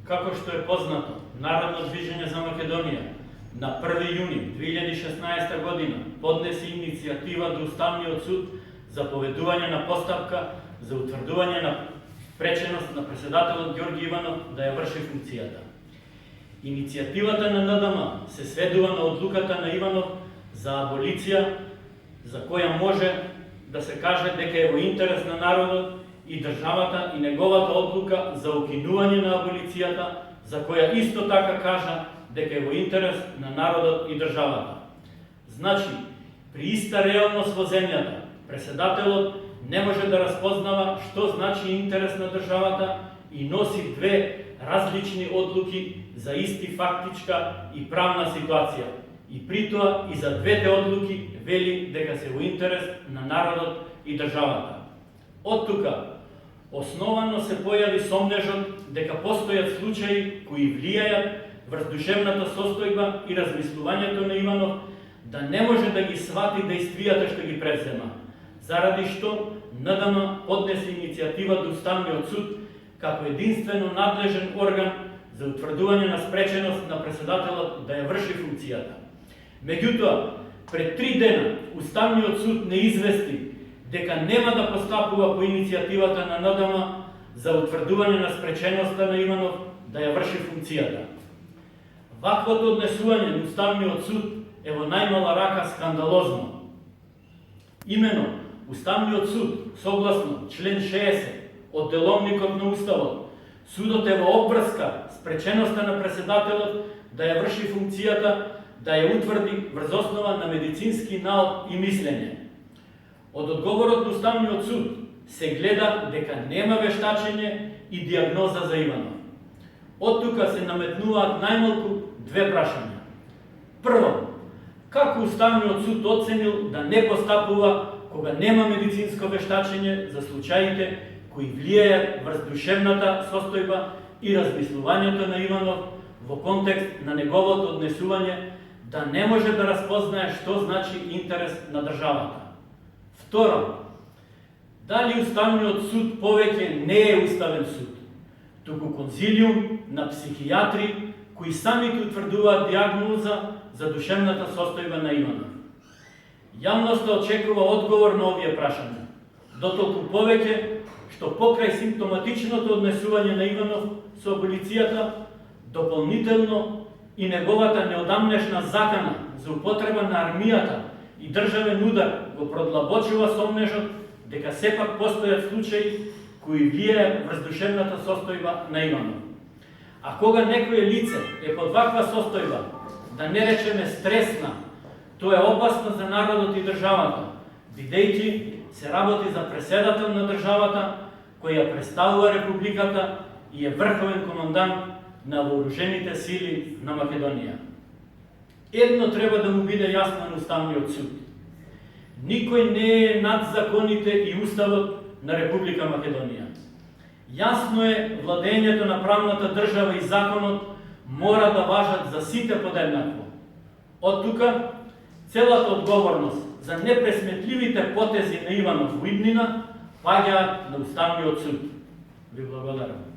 Како што е познато, Народно движење за Македонија на 1. јуни 2016 година поднесе иницијатива до Уставниот суд за поведување на постапка за утврдување на преченост на председателот Ѓорѓи Иванов да ја врши функцијата. Иницијативата на НДМ се сведува на одлуката на Иванов за аболиција, за која може да се каже дека е во интерес на народот и државата, и неговата одлука за укинување на аболицијата, за која исто така кажа дека е во интерес на народот и државата. Значи, при иста реалност во земјата, председателот не може да распознава што значи интерес на државата и носи две различни одлуки за исти фактичка и правна ситуација. И при тоа и за двете одлуки вели дека се во интерес на народот и државата. Од тука, основано се појави сомнежот дека постојат случаи кои влијаат врз душевната состојба и размислувањето на Иванов да не може да ги свати дејствијата што ги презема, заради што НДМ поднесе иницијатива до Уставниот суд како единствено надлежен орган за утврдување на спреченост на председателот да ја врши функцијата. Меѓутоа, пред 3 дена Уставниот суд не извести дека нема да постапува по иницијативата на НДМ за утврдување на спреченоста на Иванов да ја врши функцијата. Ваквото однесување на Уставниот суд е во најмала рака скандалозно. Имено, Уставниот суд, согласно член 60 од Деловникот на Уставот, судот е во обврска спреченоста на председателот да ја врши функцијата, да ја утврди врз основа на медицински наод и мислење. Од одговорот на Уставниот суд се гледа дека нема вештачење и дијагноза за Иванов. Од тука се наметнуваат најмалку две прашања. Прво, како Уставниот суд оценил да не постапува кога нема медицинско вештачење за случаите кои влијаат врз душевната состојба и размислувањето на Иванов во контекст на неговото однесување да не може да распознае што значи интерес на државата. Второ, дали Уставниот суд повеќе не е уставен суд, туку конзилиум на психијатри кои самите утврдуваат дијагноза за душевната состојба на Иванов. Јавноста очекува одговор на овие прашања, дотолку повеќе што покрај симптоматичното однесување на Иванов со аболицијата, дополнително и неговата неодамнешна закана за употреба на армијата и државен удар го продлабочува сомнежот дека сепак постојат случаи кои влијаат врз душевната состојба на Иванов. А кога некое лице е под ваква состојба, да не речеме стресна, тоа е опасно за народот и државата, бидејќи се работи за преседател на државата, која представува републиката и е врховен командант на вооружените сили на Македонија. Едно треба да му биде јасно на Уставниот суд. Никој не е над законите и уставот на Република Македонија. Јасно е, владењето на правната држава и законот мора да важат за сите подеднакво. Од тука, целата одговорност за непресметливите потези на Иванов во иднина паѓаат на Уставниот суд. Ви благодарам.